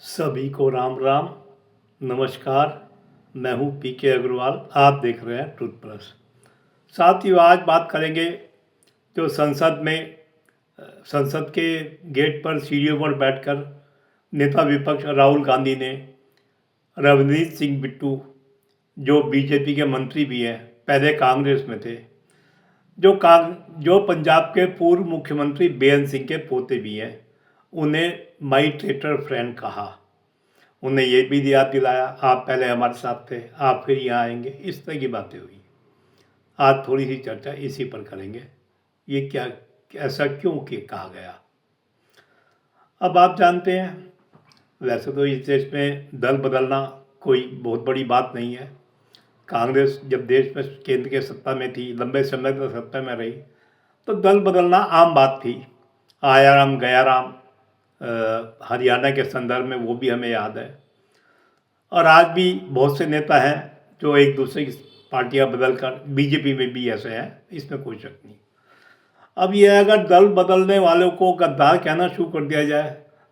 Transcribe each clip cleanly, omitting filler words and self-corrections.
सभी को राम राम। नमस्कार। मैं हूं पीके अग्रवाल। आप देख रहे हैं ट्रुथ प्लस। साथियों, आज बात करेंगे जो संसद के गेट पर सीढ़ियों पर बैठकर नेता विपक्ष राहुल गांधी ने रवनीत सिंह बिट्टू, जो बीजेपी के मंत्री भी हैं, पहले कांग्रेस में थे, जो पंजाब के पूर्व मुख्यमंत्री बेअंत सिंह के पोते भी हैं, उन्हें माई ट्रेटर फ्रेंड कहा। उन्हें ये भी याद दिलाया, आप पहले हमारे साथ थे, आप फिर यहाँ आएंगे। इस तरह की बातें हुई। आज थोड़ी सी चर्चा इसी पर करेंगे। ये क्या, ऐसा क्यों कहा गया। अब आप जानते हैं, वैसे तो इस देश में दल बदलना कोई बहुत बड़ी बात नहीं है। कांग्रेस जब देश में केंद्र के सत्ता में थी, लंबे समय तक सत्ता में रही, तो दल बदलना आम बात थी। आया राम गया राम, हरियाणा के संदर्भ में वो भी हमें याद है। और आज भी बहुत से नेता हैं जो एक दूसरे की पार्टियां बदलकर, बीजेपी में भी ऐसे हैं, इसमें कोई शक नहीं। अब ये अगर दल बदलने वालों को गद्दार कहना शुरू कर दिया जाए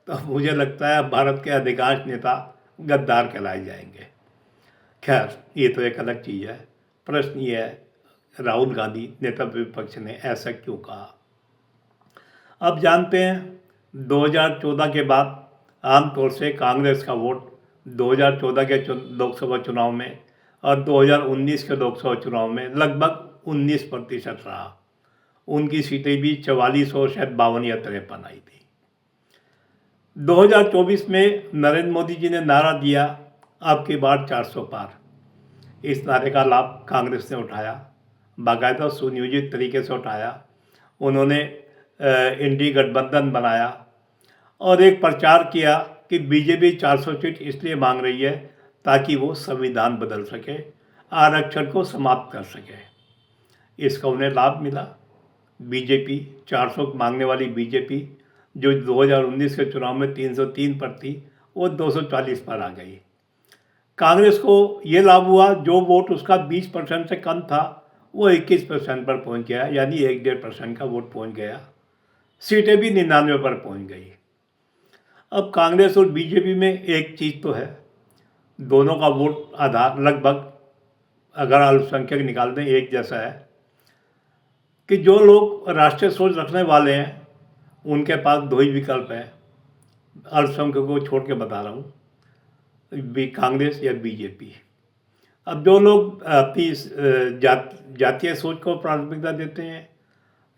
तो मुझे लगता है भारत के अधिकांश नेता गद्दार कहलाए जाएंगे। खैर, ये तो एक अलग चीज़ है। प्रश्न ये है, राहुल गांधी नेता विपक्ष ने ऐसा क्यों कहा। अब जानते हैं, 2014 के बाद आमतौर से कांग्रेस का वोट 2014 के लोकसभा चुनाव में और 2019 के लोकसभा चुनाव में लगभग 19% रहा। उनकी सीटें भी 44 और शायद 52 या 53 आई थी। 2024 में नरेंद्र मोदी जी ने नारा दिया, अब की बार 400 पार। इस नारे का लाभ कांग्रेस ने उठाया, बाकायदा सुनियोजित तरीके से उठाया। उन्होंने इंडी गठबंधन बनाया और एक प्रचार किया कि बीजेपी 400 सीट इसलिए मांग रही है ताकि वो संविधान बदल सके, आरक्षण को समाप्त कर सके। इसका उन्हें लाभ मिला। बीजेपी 400 मांगने वाली बीजेपी, जो 2019 के चुनाव में 303 पर थी, वो 240 पर आ गई। कांग्रेस को ये लाभ हुआ, जो वोट उसका 20% से कम था वो 21% पर पहुंच गया, यानी 1.5% का वोट पहुंच गया। सीटें भी 99 पर पहुंच गई। अब कांग्रेस और बीजेपी में एक चीज़ तो है, दोनों का वोट आधार लगभग, अगर अल्पसंख्यक निकाल दें, एक जैसा है कि जो लोग राष्ट्रीय सोच रखने वाले हैं उनके पास दो ही विकल्प हैं। अल्पसंख्यकों को छोड़ के बता रहा हूँ, कांग्रेस या बीजेपी। अब जो लोग अपनी जातीय सोच को प्राथमिकता देते हैं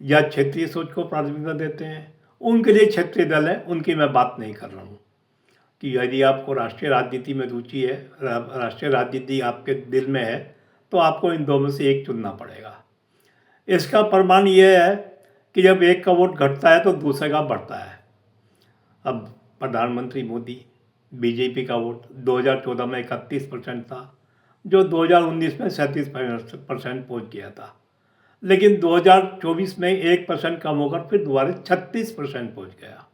या क्षेत्रीय सोच को प्राथमिकता देते हैं, उनके लिए क्षेत्रीय दल है, उनकी मैं बात नहीं कर रहा हूँ। कि यदि आपको राष्ट्रीय राजनीति में रुचि है, राष्ट्रीय राजनीति आपके दिल में है, तो आपको इन दो में से एक चुनना पड़ेगा। इसका प्रमाण यह है कि जब एक का वोट घटता है तो दूसरे का बढ़ता है। अब प्रधानमंत्री मोदी, बीजेपी का वोट 2014 में 31% था, जो 2019 में 37% पहुँच गया था। लेकिन 2024 में 1% कम होकर फिर दोबारा 36% पहुँच गया।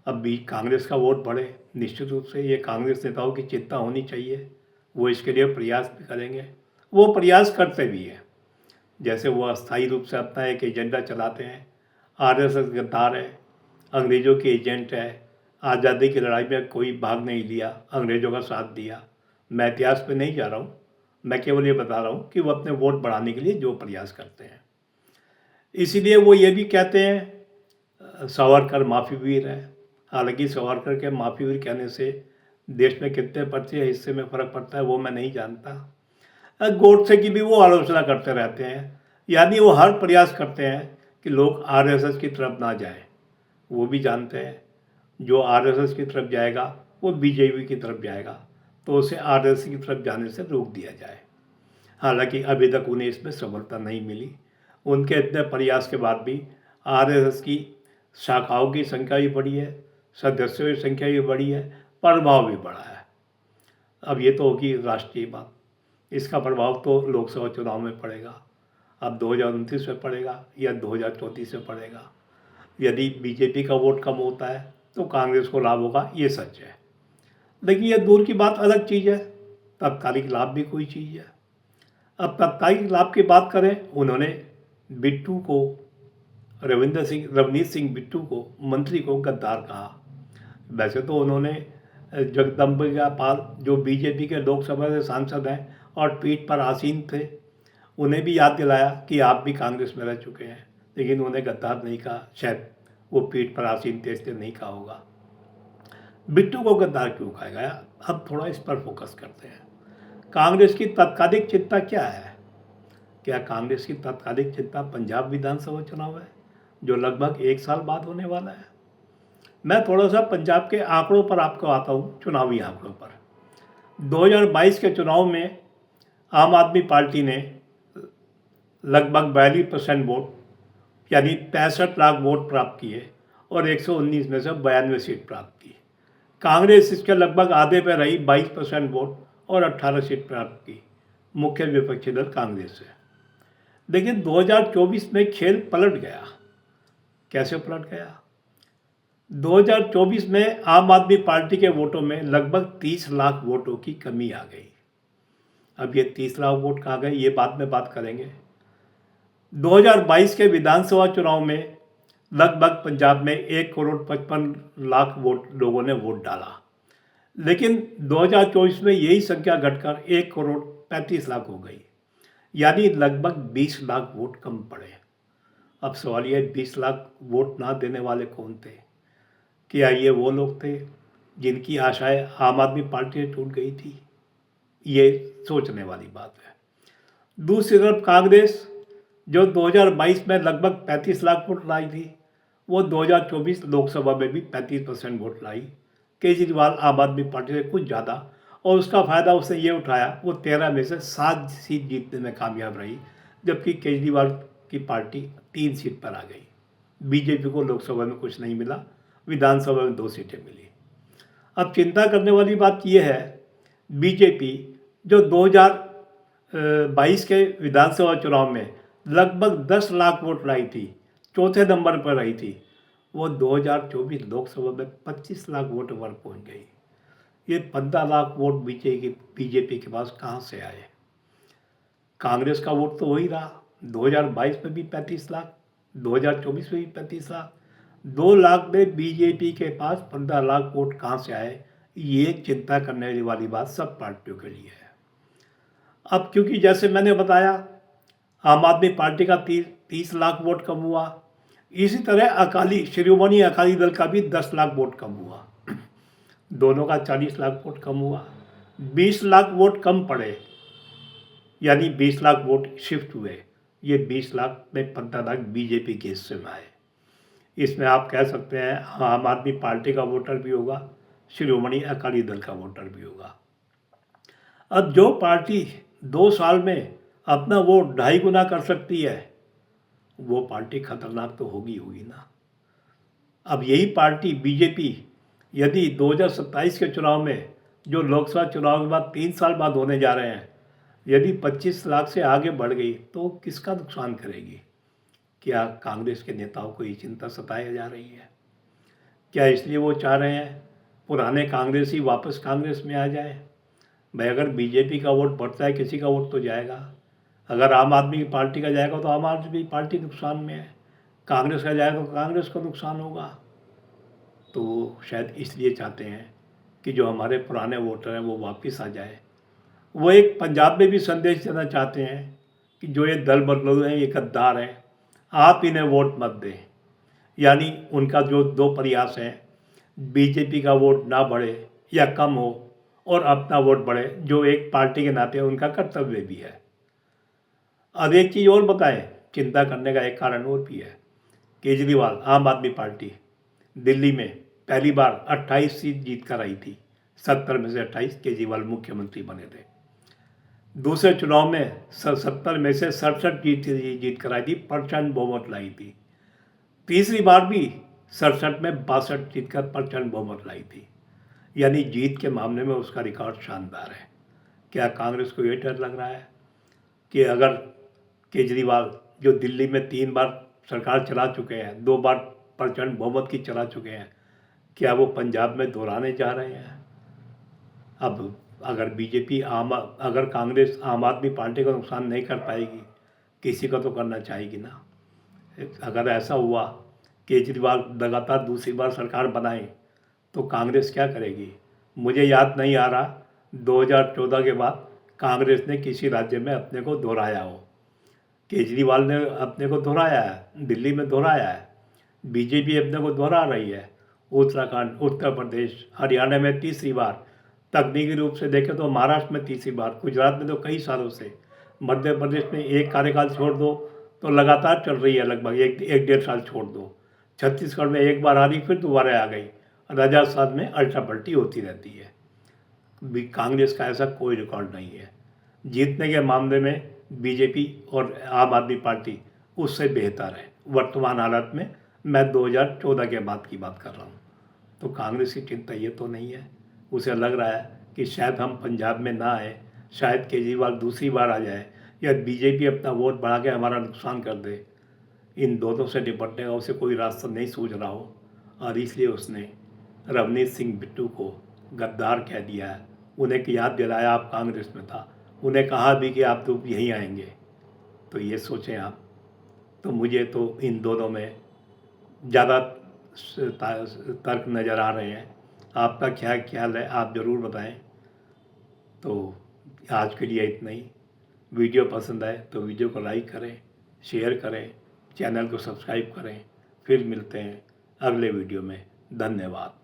अब भी कांग्रेस का वोट बढ़े, निश्चित रूप से ये कांग्रेस नेताओं की चिंता होनी चाहिए। वो इसके लिए प्रयास भी करेंगे, वो प्रयास करते भी हैं। जैसे वो अस्थायी रूप से अपना एक एजेंडा चलाते हैं। आरएसएस गद्दार है, अंग्रेज़ों के एजेंट है, आज़ादी की लड़ाई में कोई भाग नहीं लिया, अंग्रेज़ों का साथ दिया। मैं इतिहास पे नहीं जा रहा हूँ, मैं केवल ये बता रहा हूँ कि वो अपने वोट बढ़ाने के लिए जो प्रयास करते हैं। इसीलिए वो ये भी कहते हैं सावरकर माफ़ी वीर है। हालांकि सावरकर के माफ़ी वीर कहने से देश में कितने पर्चे हिस्से में फ़र्क पड़ता है वो मैं नहीं जानता। गोडसे की भी वो आलोचना करते रहते हैं, यानी वो हर प्रयास करते हैं कि लोग आरएसएस की तरफ ना जाएं। वो भी जानते हैं जो आरएसएस की तरफ जाएगा वो बीजेपी की तरफ जाएगा, तो उसे आरएसएस की तरफ जाने से रोक दिया जाए। हालांकि अभी तक उन्हें इसमें सफलता नहीं मिली। उनके इतने प्रयास के बाद भी आरएसएस की शाखाओं की संख्या भी बढ़ी है, सदस्यों की संख्या भी बढ़ी है, प्रभाव भी बढ़ा है। अब ये तो होगी राष्ट्रीय बात, इसका प्रभाव तो लोकसभा चुनाव में पड़ेगा। अब 2029 में पड़ेगा या 2034 में पड़ेगा। यदि बीजेपी का वोट कम होता है तो कांग्रेस को लाभ होगा, ये सच है। लेकिन यह दूर की बात अलग चीज़ है, तात्कालिक लाभ भी कोई चीज़ है। अब तात्कालिक लाभ की बात करें, उन्होंने बिट्टू को, रवनीत सिंह बिट्टू को, मंत्री को गद्दार कहा। वैसे तो उन्होंने जगदम्बिका पाल जो बीजेपी के लोकसभा से सांसद हैं और पीठ पर आसीन थे, उन्हें भी याद दिलाया कि आप भी कांग्रेस में रह चुके हैं, लेकिन उन्हें गद्दार नहीं कहा। शायद वो पीठ पर आसीन थे इसलिए नहीं कहा होगा। बिट्टू को गद्दार क्यों कहा गया? अब थोड़ा इस पर फोकस करते हैं। कांग्रेस की तात्कालिक चिंता क्या है? क्या कांग्रेस की तात्कालिक चिंता पंजाब विधानसभा चुनाव है, जो लगभग 1 साल बाद होने वाला है? मैं थोड़ा सा पंजाब के आंकड़ों पर आपको आता हूँ, चुनावी आंकड़ों पर। 2022 के चुनाव में आम आदमी पार्टी ने लगभग 42% वोट यानी 65 लाख वोट प्राप्त किए और 119 में से 92 सीट प्राप्त की। कांग्रेस इसके लगभग आधे पे रही, 22% वोट और 18 सीट प्राप्त की। मुख्य विपक्षी दल कांग्रेस है। लेकिन 2024 में खेल पलट गया। कैसे पलट गया? 2024 में आम आदमी पार्टी के वोटों में लगभग 30 लाख वोटों की कमी आ गई। अब ये 30 लाख वोट कहाँ गए, ये बाद में बात करेंगे। 2022 के विधानसभा चुनाव में लगभग पंजाब में 1,55,00,000 वोट लोगों ने वोट डाला, लेकिन 2024 में यही संख्या घटकर 1,35,00,000 हो गई, यानी लगभग 20 लाख वोट कम पड़े। अब सवाल यह 20 लाख वोट ना देने वाले कौन थे? क्या ये वो लोग थे जिनकी आशाएं आम आदमी पार्टी से टूट गई थी? ये सोचने वाली बात है। दूसरी तरफ कांग्रेस जो 2022 में लगभग 35 लाख वोट लाई थी, वो 2024 लोकसभा में भी 35% वोट लाई। केजरीवाल आम आदमी पार्टी से कुछ ज़्यादा, और उसका फ़ायदा उसने ये उठाया, वो 13 में से 7 सीट जीतने में कामयाब रही, जबकि केजरीवाल की पार्टी 3 सीट पर आ गई। बीजेपी को लोकसभा में कुछ नहीं मिला, विधानसभा में 2 सीटें मिली। अब चिंता करने वाली बात यह है, बीजेपी जो 2022 के विधानसभा चुनाव में लगभग 10 लाख वोट लाई थी, चौथे नंबर पर रही थी, वो 2024 लोकसभा में 25 लाख वोट पर पहुंच गई। ये 15 लाख वोट बीजेपी के पास कहाँ से आए? कांग्रेस का वोट तो वही रहा, 2022 में भी 35 लाख, 2024 में भी 35 लाख, 2 लाख में बीजेपी के पास 15 लाख वोट कहाँ से आए? ये चिंता करने वाली बात सब पार्टियों के लिए है। अब क्योंकि जैसे मैंने बताया, आम आदमी पार्टी का 30 लाख वोट कम हुआ, इसी तरह शिरोमणि अकाली दल का भी 10 लाख वोट कम हुआ, दोनों का 40 लाख वोट कम हुआ। 20 लाख वोट कम पड़े, यानी 20 लाख वोट शिफ्ट हुए। ये 20 लाख में 15 लाख बीजेपी के हिस्से में आए। इसमें आप कह सकते हैं आम आदमी पार्टी का वोटर भी होगा, शिरोमणि अकाली दल का वोटर भी होगा। अब जो पार्टी 2 साल में अपना वोट 2.5 गुना कर सकती है, वो पार्टी खतरनाक तो होगी ना। अब यही पार्टी बीजेपी यदि 2027 के चुनाव में, जो लोकसभा चुनाव के बाद 3 साल बाद होने जा रहे हैं, यदि 25 लाख से आगे बढ़ गई तो किसका नुकसान करेगी? क्या कांग्रेस के नेताओं को ये चिंता सताई जा रही है? क्या इसलिए वो चाह रहे हैं पुराने कांग्रेसी वापस कांग्रेस में आ जाए? भाई अगर बीजेपी का वोट बढ़ता है, किसी का वोट तो जाएगा। अगर आम आदमी पार्टी का जाएगा तो आम आदमी पार्टी नुकसान में है, कांग्रेस का जाएगा तो कांग्रेस को नुकसान होगा। तो शायद इसलिए चाहते हैं कि जो हमारे पुराने वोटर हैं वो वापस आ जाए। वो एक पंजाब में भी संदेश देना चाहते हैं कि जो ये दल बदलू हैं, ये गद्दार हैं, आप इन्हें वोट मत दें। यानी उनका जो 2 प्रयास हैं, बीजेपी का वोट ना बढ़े या कम हो और अपना वोट बढ़े, जो एक पार्टी के नाते उनका कर्तव्य भी है। अब एक चीज़ और बताएं, चिंता करने का एक कारण और भी है। केजरीवाल आम आदमी पार्टी दिल्ली में पहली बार 28 सीट जीत कर आई थी, 70 में से 28 केजरीवाल मुख्यमंत्री बने थे। दूसरे चुनाव में 70 में से 67 जीत कर आई थी, प्रचंड बहुमत लाई थी। तीसरी बार भी 67 में 62 जीत कर प्रचंड बहुमत लाई थी। यानी जीत के मामले में उसका रिकॉर्ड शानदार है। क्या कांग्रेस को ये डर लग रहा है कि अगर केजरीवाल जो दिल्ली में 3 बार सरकार चला चुके हैं, 2 बार प्रचंड बहुमत की चला चुके हैं, क्या वो पंजाब में दोहराने जा रहे हैं? अब अगर अगर कांग्रेस आम आदमी पार्टी का नुकसान नहीं कर पाएगी, किसी का तो करना चाहेगी ना। अगर ऐसा हुआ, केजरीवाल लगातार दूसरी बार सरकार बनाए, तो कांग्रेस क्या करेगी? मुझे याद नहीं आ रहा 2014 के बाद कांग्रेस ने किसी राज्य में अपने को दोहराया हो। केजरीवाल ने अपने को दोहराया है, दिल्ली में दोहराया है, बीजेपी अपने को दोहरा रही है, उत्तराखंड, उत्तर प्रदेश, हरियाणा में तीसरी बार, तकनीकी रूप से देखें तो महाराष्ट्र में तीसरी बार, गुजरात में तो कई सालों से, मध्य प्रदेश में एक कार्यकाल छोड़ दो तो लगातार चल रही है, लगभग एक डेढ़ साल छोड़ दो। छत्तीसगढ़ में एक बार आ रही फिर दोबारा आ गई। राजस्थान में अल्टा पल्टी होती रहती है। कांग्रेस का ऐसा कोई रिकॉर्ड नहीं है। जीतने के मामले में बीजेपी और आम आदमी पार्टी उससे बेहतर है वर्तमान हालत में। मैं 2014 के बाद की बात कर रहा हूँ। तो कांग्रेस की चिंता ये तो नहीं है। उसे लग रहा है कि शायद हम पंजाब में ना आए, शायद केजरीवाल दूसरी बार आ जाए, या बीजेपी अपना वोट बढ़ा के हमारा नुकसान कर दे। इन दोनों से निपटने का उसे कोई रास्ता नहीं सूझ रहा हो, और इसलिए उसने रवनीत सिंह बिट्टू को गद्दार कह दिया है। उन्हें याद दिलाया आप कांग्रेस में था, उन्हें कहा भी कि आप तो यहीं आएंगे। तो ये सोचें आप। तो मुझे तो इन दोनों में ज़्यादा तर्क नज़र आ रहे हैं। आपका क्या ख्याल है, आप ज़रूर बताएं। तो आज के लिए इतना ही। वीडियो पसंद आए तो वीडियो को लाइक करें, शेयर करें, चैनल को सब्सक्राइब करें। फिर मिलते हैं अगले वीडियो में। धन्यवाद।